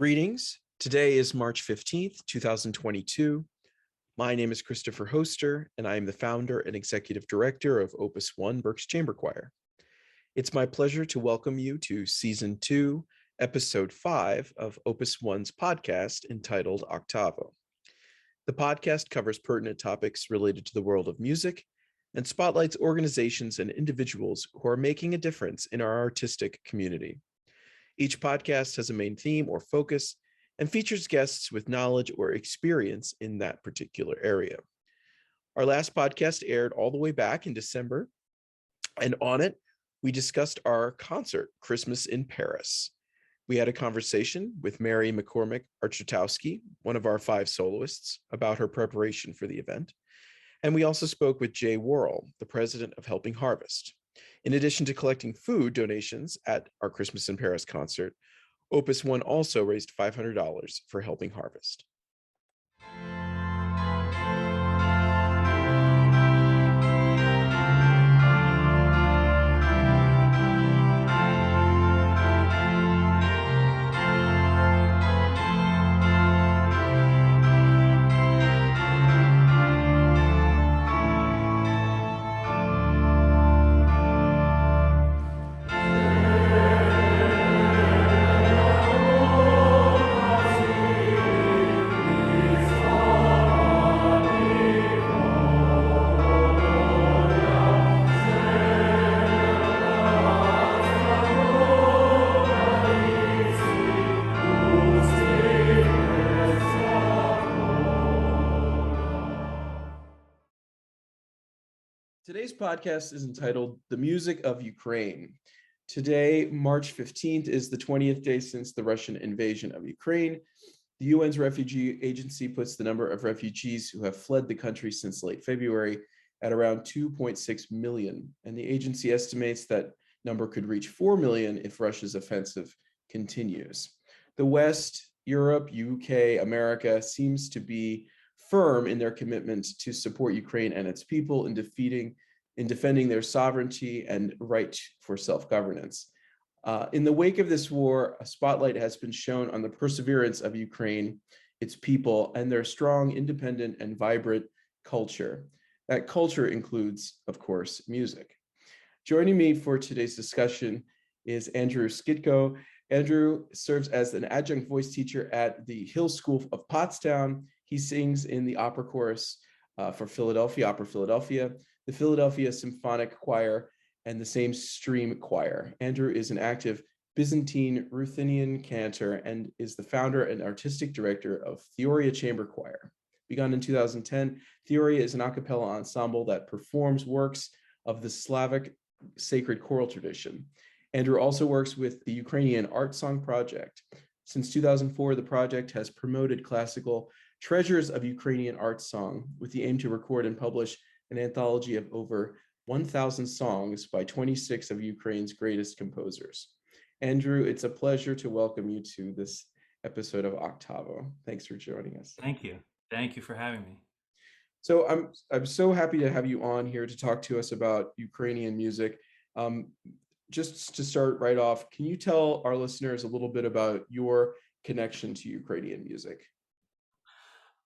Greetings. Today is March 15th, 2022. My name is Christopher Hoster, and I am the founder and executive director of Opus One, Berks Chamber Choir. It's my pleasure to welcome you to Season 2, Episode 5 of Opus One's podcast entitled Octavo. The podcast covers pertinent topics related to the world of music and spotlights organizations and individuals who are making a difference in our artistic community. Each podcast has a main theme or focus and features guests with knowledge or experience in that particular area. Our last podcast aired all the way back in December, and on it, we discussed our concert, Christmas in Paris. We had a conversation with Mary McCormick Archutowski, one of our 5 soloists, about her preparation for the event. And we also spoke with Jay Worrell, the president of Helping Harvest. In addition to collecting food donations at our Christmas in Paris concert, Opus One also raised $500 for Helping Harvest. Today's podcast is entitled The Music of Ukraine. Today, March 15th, is the 20th day since the Russian invasion of Ukraine. The UN's Refugee Agency puts the number of refugees who have fled the country since late February at around 2.6 million, and the agency estimates that number could reach 4 million if Russia's offensive continues. The West, Europe, UK, America seems to be firm in their commitment to support Ukraine and its people in defending their sovereignty and right for self-governance. In the wake of this war, a spotlight has been shown on the perseverance of Ukraine, its people, and their strong, independent, and vibrant culture. That culture includes, of course, music. Joining me for today's discussion is Andrew Skitko. Andrew serves as an adjunct voice teacher at the Hill School of Pottstown. He sings in the opera chorus for Philadelphia, Opera Philadelphia, the Philadelphia Symphonic Choir, and the same Stream Choir. Andrew is an active Byzantine Ruthenian cantor and is the founder and artistic director of Theoria Chamber Choir. Begun in 2010, Theoria is an a cappella ensemble that performs works of the Slavic sacred choral tradition. Andrew also works with the Ukrainian Art Song Project. Since 2004, the project has promoted classical treasures of Ukrainian art song with the aim to record and publish an anthology of over 1,000 songs by 26 of Ukraine's greatest composers. Andrew, it's a pleasure to welcome you to this episode of Octavo. Thanks for joining us. Thank you. Thank you for having me. So I'm so happy to have you on here to talk to us about Ukrainian music. Just to start right off, can you tell our listeners a little bit about your connection to Ukrainian music?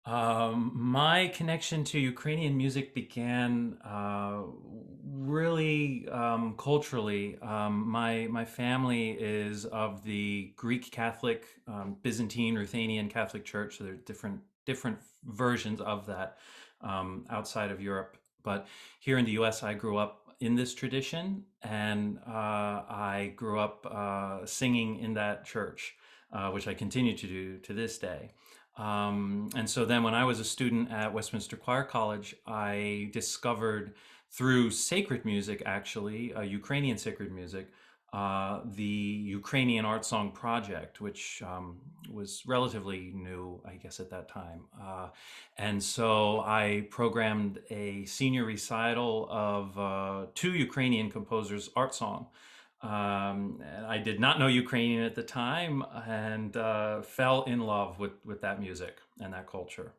My connection to Ukrainian music began really culturally. My family is of the Greek Catholic, Byzantine, Ruthenian Catholic Church. So there are different versions of that outside of Europe. But here in the U.S., I grew up in this tradition, and I grew up singing in that church, which I continue to do to this day. And so then when I was a student at Westminster Choir College, I discovered through sacred music, actually, Ukrainian sacred music, the Ukrainian Art Song Project, which was relatively new, I guess, at that time. And so I programmed a senior recital of 2 Ukrainian composers' art song. And I did not know Ukrainian at the time, and fell in love with that music and that culture.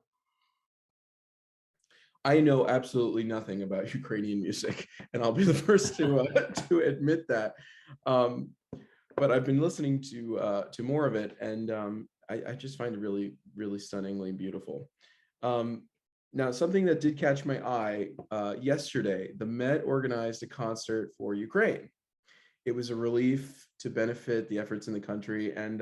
I know absolutely nothing about Ukrainian music, and I'll be the first to admit that. But I've been listening to more of it, and I just find it really, really stunningly beautiful. Um, Now, something that did catch my eye yesterday, the Met organized a concert for Ukraine. It was a relief to benefit the efforts in the country. And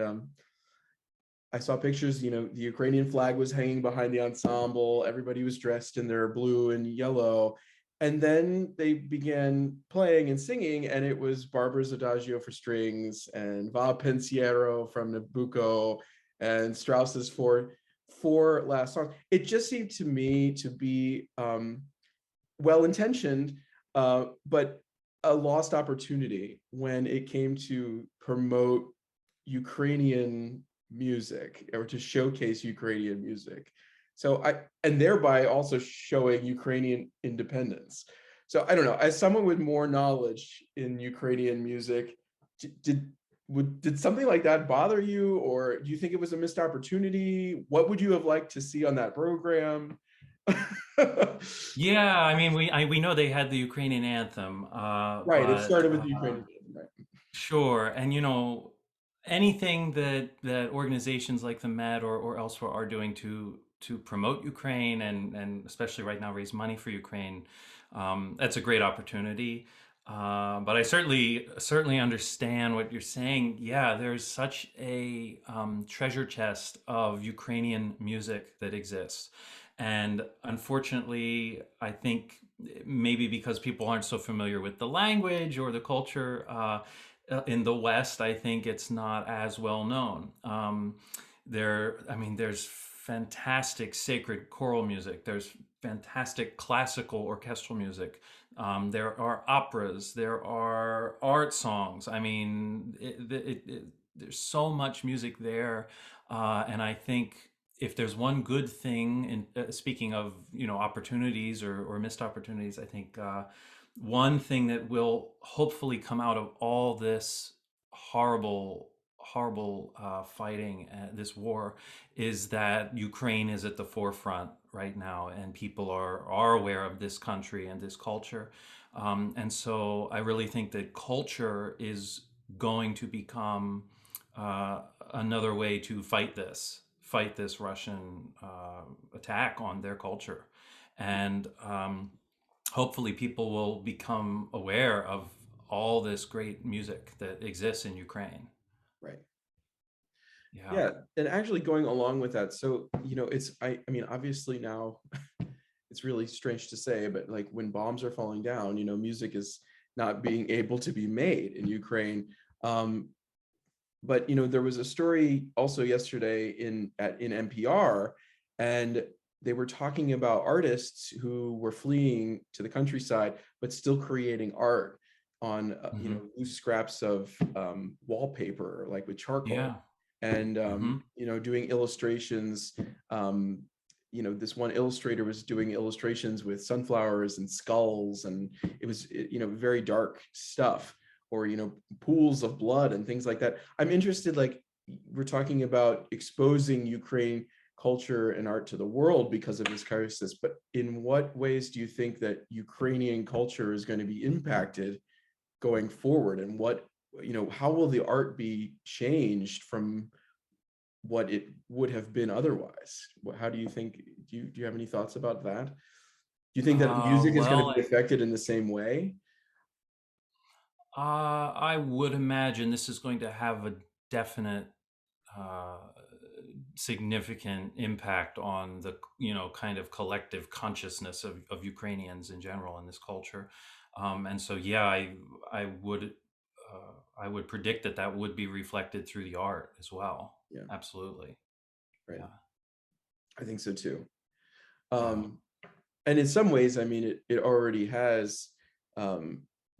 I saw pictures, the Ukrainian flag was hanging behind the ensemble. Everybody was dressed in their blue and yellow. And then they began playing and singing, and it was Barbara's Adagio for strings and Va Pensiero from Nabucco and Strauss's four last songs. It just seemed to me to be well-intentioned, but a lost opportunity when it came to promote Ukrainian music or to showcase Ukrainian music. So and thereby also showing Ukrainian independence. So I don't know, as someone with more knowledge in Ukrainian music, did something like that bother you, or do you think it was a missed opportunity? What would you have liked to see on that program? Yeah, I mean, we know they had the Ukrainian anthem, Right, it but started with the Ukrainian, right? sure. And anything that organizations like the Met or elsewhere are doing to promote Ukraine and especially right now raise money for Ukraine, that's a great opportunity. But I certainly understand what you're saying. Yeah, there's such a treasure chest of Ukrainian music that exists. And unfortunately, I think maybe because people aren't so familiar with the language or the culture, in the West, I think it's not as well known. I mean, there's fantastic sacred choral music. There's fantastic classical orchestral music. There are operas. There are art songs. I mean, there's so much music there, and I think if there's one good thing, in speaking of opportunities or missed opportunities, I think one thing that will hopefully come out of all this horrible fighting, this war, is that Ukraine is at the forefront right now, and people are aware of this country and this culture, and so I really think that culture is going to become another way to fight this Russian attack on their culture, and hopefully people will become aware of all this great music that exists in Ukraine. Right. Yeah. Yeah, and actually going along with that, so I mean, obviously now it's really strange to say, but like when bombs are falling down, music is not being able to be made in Ukraine. Um, but there was a story also yesterday in NPR, and they were talking about artists who were fleeing to the countryside but still creating art on Hmm. loose scraps of wallpaper, like with charcoal, Yeah. and Hmm. doing illustrations. This one illustrator was doing illustrations with sunflowers and skulls, and it was very dark stuff, or pools of blood and things like that. I'm interested, like, we're talking about exposing Ukraine culture and art to the world because of this crisis, but in what ways do you think that Ukrainian culture is going to be impacted going forward, and how will the art be changed from what it would have been otherwise? How do you think, do you have any thoughts about that? Do you think that music is going to Well, be affected in the same way? I would imagine this is going to have a definite, uh, significant impact on the kind of collective consciousness of Ukrainians in general in this culture, and so yeah, I would I would predict that that would be reflected through the art as well. Yeah, Absolutely. right. Yeah. I think so too. Yeah. Um, and in some ways, I mean, it already has, um,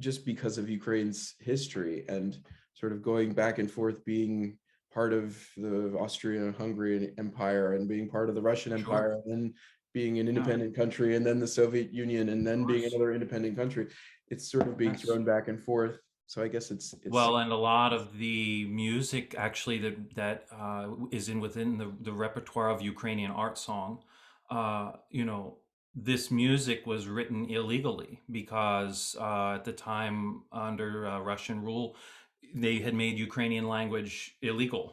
just because of Ukraine's history and sort of going back and forth, being part of the Austrian-Hungarian Empire and being part of the Russian Sure. Empire, and then being an Yeah. independent country, and then the Soviet Union, and Of then being course. another independent country. It's sort of being Yes. thrown back and forth. So I guess it's Well, and a lot of the music actually that is in within the repertoire of Ukrainian art song, this music was written illegally because at the time under Russian rule, they had made Ukrainian language illegal,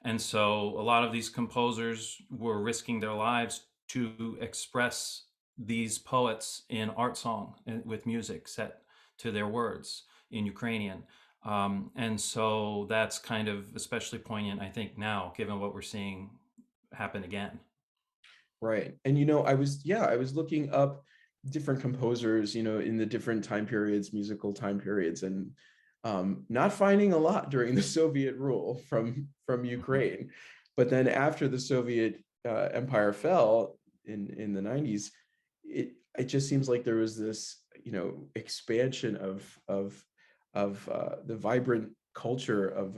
And so a lot of these composers were risking their lives to express these poets in art song with music set to their words in Ukrainian. And so that's kind of especially poignant, I think, now, given what we're seeing happen again. Right. And I was looking up different composers, in the different time periods, musical time periods, and not finding a lot during the Soviet rule from Mhm. Ukraine. But then after the Soviet empire fell in the 90s, it just seems like there was this, expansion of the vibrant culture of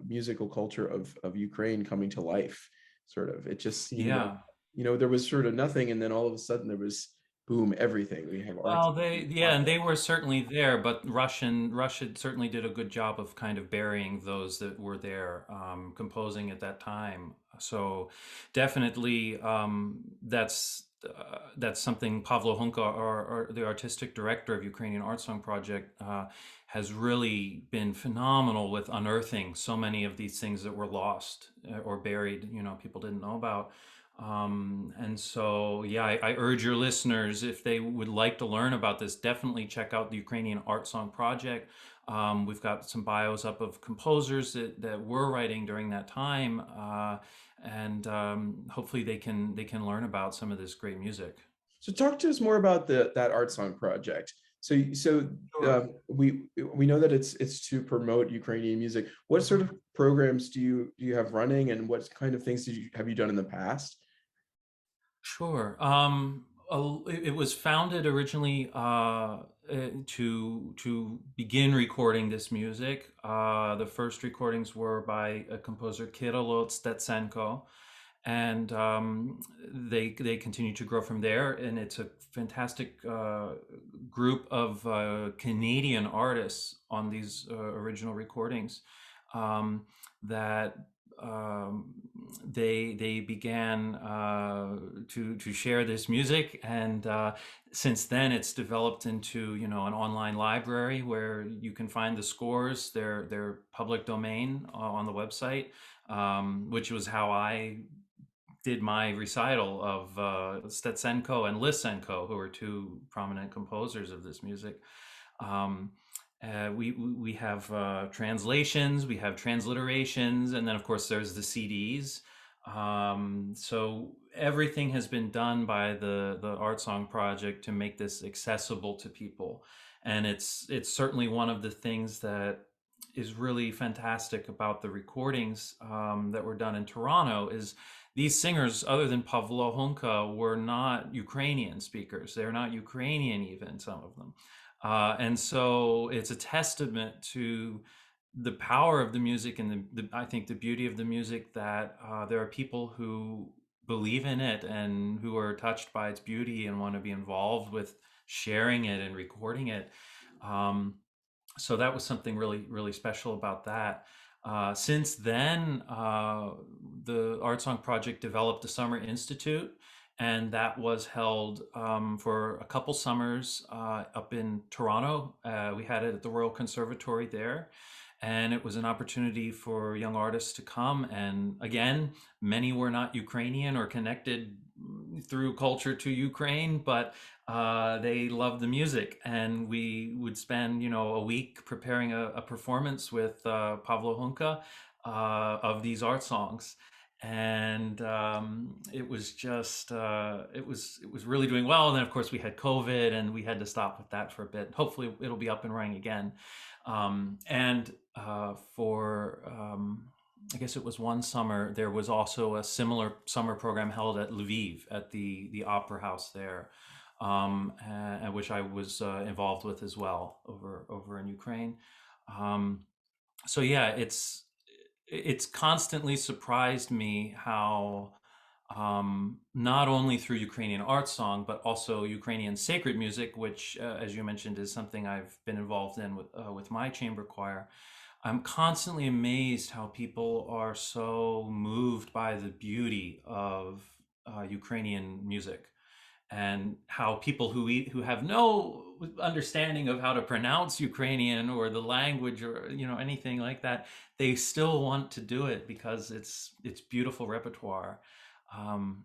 musical culture of Ukraine coming to life, sort of. It just seemed like, Yeah. there was sort of nothing, and then all of a sudden there was boom, everything. We have art, Well, yeah, and opera. they were certainly there, but Russia certainly did a good job of kind of burying those that were there, composing at that time. So definitely, that's something Pavlo Hunka, or the artistic director of Ukrainian Art Song Project, has really been phenomenal with unearthing so many of these things that were lost, or buried, people didn't know about. And so, yeah, I urge your listeners, if they would like to learn about this, definitely check out the Ukrainian Art Song Project. We've got some bios up of composers that were writing during that time, and hopefully they can learn about some of this great music. So talk to us more about that art song project. Sure. We know that it's to promote Ukrainian music. What sort of programs do you have running, and what kind of things have you done in the past? Sure. It was founded originally to begin recording this music. The first recordings were by a composer, Kirilo Stetsenko, and they continue to grow from there. And it's a fantastic group of Canadian artists on these original recordings, that um, they began to share this music, and since then it's developed into an online library where you can find the scores. They're public domain on the website, which was how I did my recital of Stetsenko and Lysenko, who are two prominent composers of this music. Um, we have translations, we have transliterations, and then of course there's the CDs. So everything has been done by the Art Song Project to make this accessible to people, and it's certainly one of the things that is really fantastic about the recordings that were done in Toronto. Is these singers, other than Pavlo Hunka, were not Ukrainian speakers. They're not Ukrainian, even some of them. And so it's a testament to the power of the music, and I think the beauty of the music, that there are people who believe in it and who are touched by its beauty and want to be involved with sharing it and recording it. Um, so that was something really, really special about that. Since then, the Art Song Project developed a summer institute, and that was held for a couple summers up in Toronto. We had it at the Royal Conservatory there, and it was an opportunity for young artists to come. And again, many were not Ukrainian or connected through culture to Ukraine, but they loved the music, and we would spend a week preparing a performance with Pavlo Hunka of these art songs. And it was just it was really doing well. And then of course we had COVID, and we had to stop with that for a bit. Hopefully it'll be up and running again. And for I guess it was one summer, there was also a similar summer program held at Lviv, at the opera house there, and which I was involved with as well, over in Ukraine. Um, so yeah, it's constantly surprised me how, not only through Ukrainian art song, but also Ukrainian sacred music, which, as you mentioned, is something I've been involved in with my chamber choir. I'm constantly amazed how people are so moved by the beauty of Ukrainian music. and how people who have no understanding of how to pronounce Ukrainian or the language or anything like that, they still want to do it because it's beautiful repertoire. Um,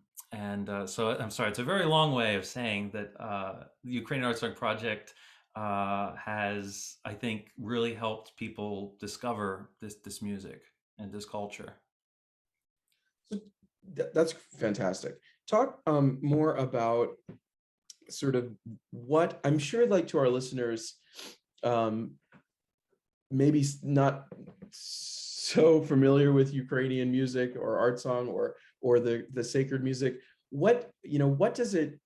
so I'm sorry, it's a very long way of saying that the Ukrainian Art Song Project has, I think, really helped people discover this music and this culture. So that's fantastic. Talk more about sort of what I'm sure, like, to our listeners, um, maybe not so familiar with Ukrainian music or art song or the sacred music. What does it,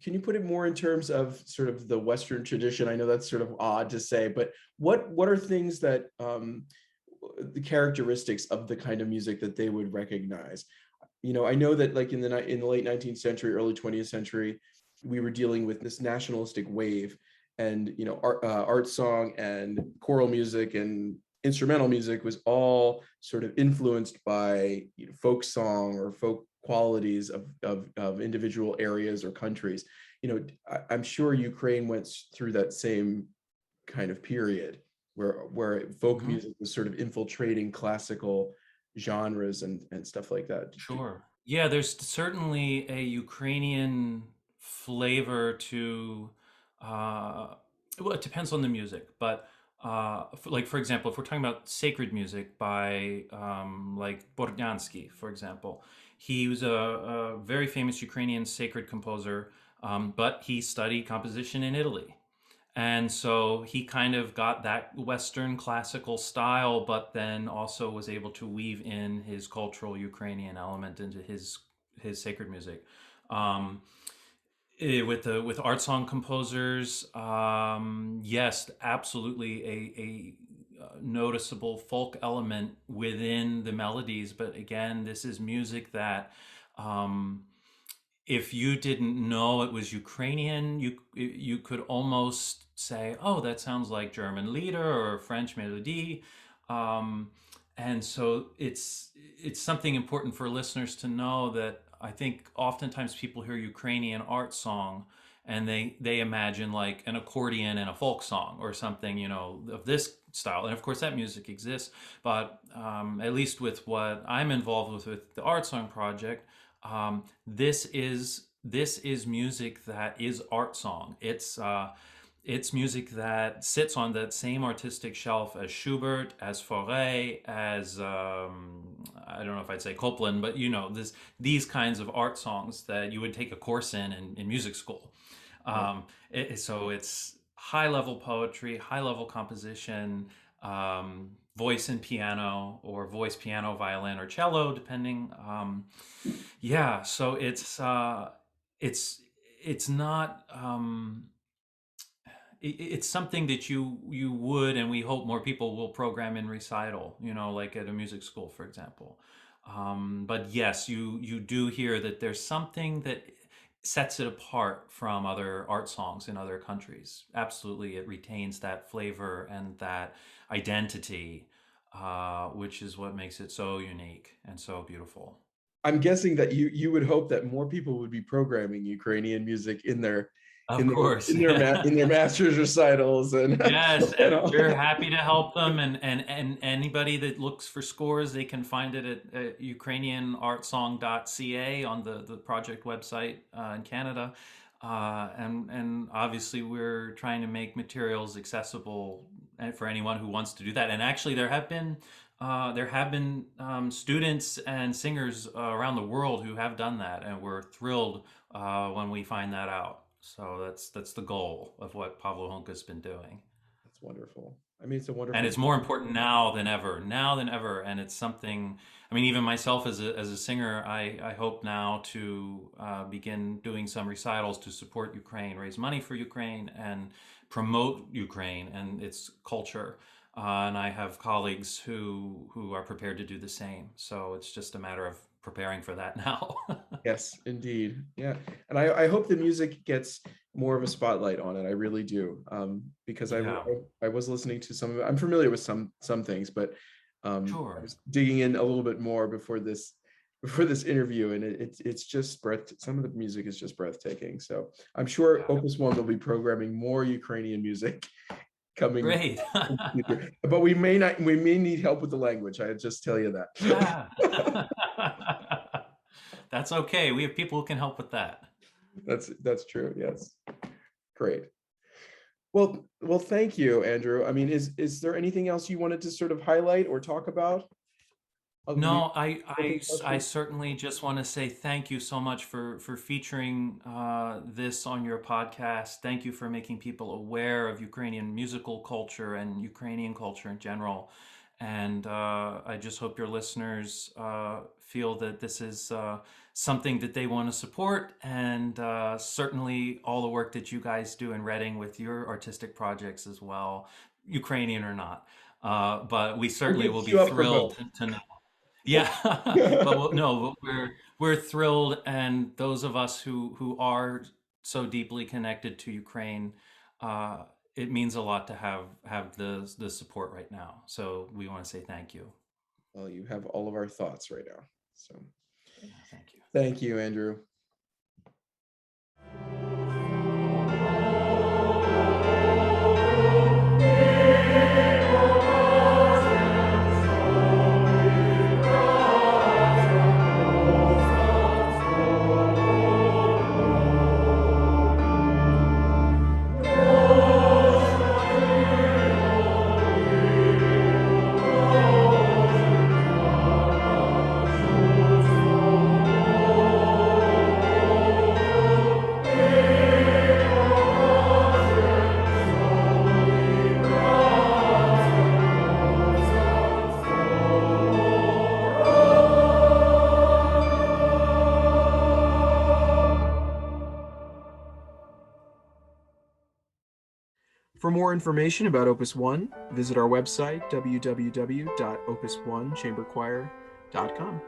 can you put it more in terms of sort of the Western tradition? I know that's sort of odd to say, but what are things that the characteristics of the kind of music that they would recognize? I know that, like, in the late 19th century, early 20th century, we were dealing with this nationalistic wave, and art song and choral music and instrumental music was all sort of influenced by folk song or folk qualities of individual areas or countries. I'm sure Ukraine went through that same kind of period where folk Mhm. music was sort of infiltrating classical genres and stuff like that. Sure. Yeah, there's certainly a Ukrainian flavor to, uh, well, it depends on the music, but like for example, if we're talking about sacred music by like Bordiansky, for example, he was a very famous Ukrainian sacred composer, but he studied composition in Italy. And so he kind of got that Western classical style, but then also was able to weave in his cultural Ukrainian element into his sacred music. Um, with art song composers, yes, absolutely a noticeable folk element within the melodies. But again, this is music that um, if you didn't know it was Ukrainian, you could almost say, "Oh, that sounds like German lieder or French melody," um, and so it's something important for listeners to know that I think oftentimes people hear Ukrainian art song and they imagine like an accordion and a folk song or something, of this style. And of course, that music exists, but at least with what I'm involved with the Art Song Project, this is music that is art song. It's music that sits on that same artistic shelf as Schubert, as Fauré, as I don't know if I'd say Copland, but these kinds of art songs that you would take a course in music school. Right. So it's high level poetry, high level composition, voice and piano, or voice, piano, violin, or cello, depending. Yeah, so it's it's not it's something that you would, and we hope more people will program in recital, like at a music school, for example. But yes, you do hear that there's something that sets it apart from other art songs in other countries. Absolutely, it retains that flavor and that identity, which is what makes it so unique and so beautiful. I'm guessing that you would hope that more people would be programming Ukrainian music in their Of course. in their master's recitals and Yes, and and all. we're happy to help them. And anybody that looks for scores, they can find it at ukrainianartsong.ca on the project website in Canada. And obviously, we're trying to make materials accessible for anyone who wants to do that. And actually, there have been students and singers around the world who have done that, and we're thrilled when we find that out. So that's the goal of what Pavlo Honka's been doing. That's wonderful. I mean, it's a And wonderful. it's more important now than ever. And it's something, I mean, even myself as a singer, I hope now to begin doing some recitals to support Ukraine, raise money for Ukraine, and promote Ukraine and its culture. And I have colleagues who are prepared to do the same. So it's just a matter of preparing for that now. Yes, indeed. Yeah. And I hope the music gets more of a spotlight on it. I really do. Because Yeah, I was listening to some of it. I'm familiar with some things, but I sure. was digging in a little bit more before this for this interview, and it's just some of the music is just breathtaking. So I'm sure Yeah. Opus One will be programming more Ukrainian music coming Great. in the future. But we may need help with the language. I just tell you that. Yeah. That's okay. We have people who can help with that. That's true. Yes. Great. Well, thank you, Andrew. I mean, is there anything else you wanted to sort of highlight or talk about? Other than No, open I question? certainly just want to say thank you so much for featuring this on your podcast. Thank you for making people aware of Ukrainian musical culture and Ukrainian culture in general. And I just hope your listeners feel that this is something that they want to support. And certainly all the work that you guys do in Reading with your artistic projects as well, Ukrainian or not. But we We'll certainly get will be you up for thrilled both. to know. Yeah, but no, but we're thrilled, and those of us who are so deeply connected to Ukraine, uh, it means a lot to have the support right now. So we want to say thank you. Well, you have all of our thoughts right now. So Yeah, thank you. thank you, Andrew. For more information about Opus One, visit our website, www.opus1chamberchoir.com.